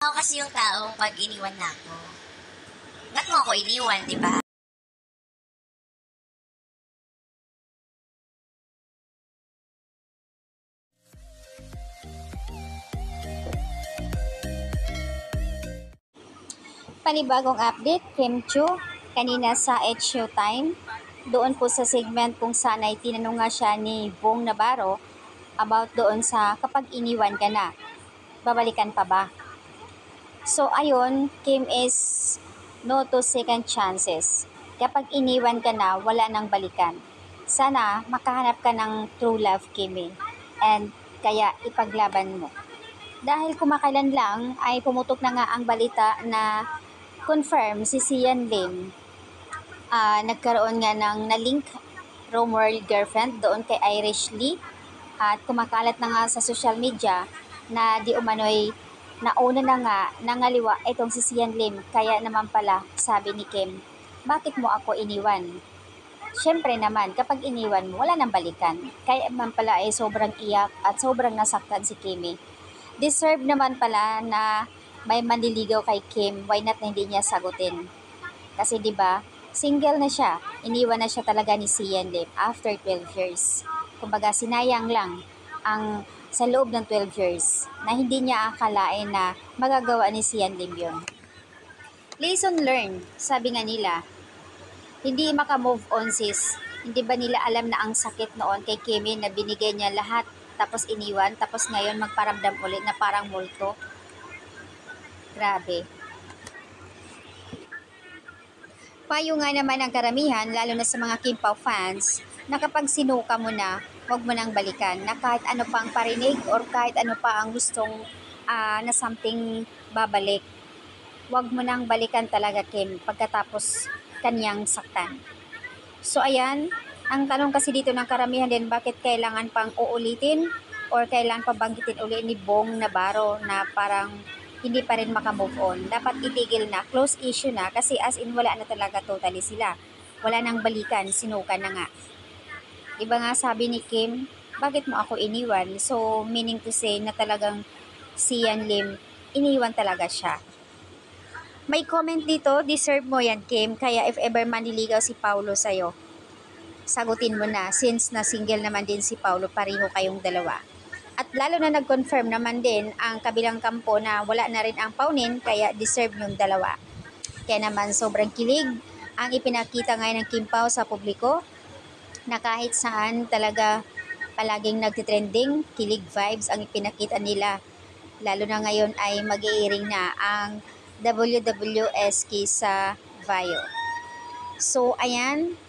Ako kasi yung taong pag iniwan na ako, ba't mo ako iniwan, di ba? Panibagong update, Kim Chu, kanina sa H Showtime. Doon po sa segment kung saan ay tinanong nga siya ni Bong Navarro about doon sa kapag iniwan ka na, babalikan pa ba? So ayun, Kim is no to second chances. Kapag iniwan ka na, wala nang balikan. Sana makahanap ka ng true love, Kim And kaya ipaglaban mo. Dahil kumakailan lang ay pumutok na nga ang balita na confirm si Sian Lim. Nagkaroon nga ng na-link rumored girlfriend doon kay Irish Lee at kumakalat na nga sa social media na di umano'y nauna na nga nangaliwa itong si Sian Lim. Kaya naman pala sabi ni Kim, bakit mo ako iniwan? Siyempre naman, kapag iniwan mo, wala nang balikan. Kaya naman pala ay sobrang iyak at sobrang nasaktan si Kimi. Deserve naman pala na may manliligaw kay Kim, why not na hindi niya sagutin? Kasi 'di ba, single na siya, iniwan na siya talaga ni Sian Lim after 12 years. Kumbaga sinayang lang ang sa loob ng 12 years na hindi niya akalain na magagawa ni Sian Lim yun. Lesson learned, sabi nga nila, hindi maka-move on sis. Hindi ba nila alam na ang sakit noon kay Kimi na binigay niya lahat tapos iniwan tapos ngayon magparamdam ulit na parang multo? Grabe. Payo nga naman ang karamihan, lalo na sa mga Kim Pao fans, na kapag sinuka mo na, huwag mo nang balikan. Na kahit ano pa ang parinig or kahit ano pa ang gustong na something babalik, huwag mo nang balikan talaga, Kim, pagkatapos kanyang saktan. So ayan, ang tanong kasi dito ng karamihan din, bakit kailangan pang uulitin or kailangan pa banggitin uli ni Bong Navarro na parang hindi pa rin makamove on. Dapat itigil na, close issue na kasi as in wala na talaga totally sila. Wala nang balikan, sinuka na nga. Iba nga sabi ni Kim, bakit mo ako iniwan? So meaning to say na talagang si Sian Lim, iniwan talaga siya. May comment dito, deserve mo yan, Kim, kaya if ever manliligaw si Paulo sa'yo, sagutin mo na since na single naman din si Paulo, pareho kayong dalawa. At lalo na nag-confirm naman din ang kabilang kampo na wala na rin ang paunin kaya deserve yung dalawa. Kaya naman sobrang kilig ang ipinakita ngayon ng Kim Pao sa publiko na kahit saan talaga palaging nagtitrending, kilig vibes ang ipinakita nila. Lalo na ngayon ay mag-iiring na ang WWSK sa Vaio. So ayan,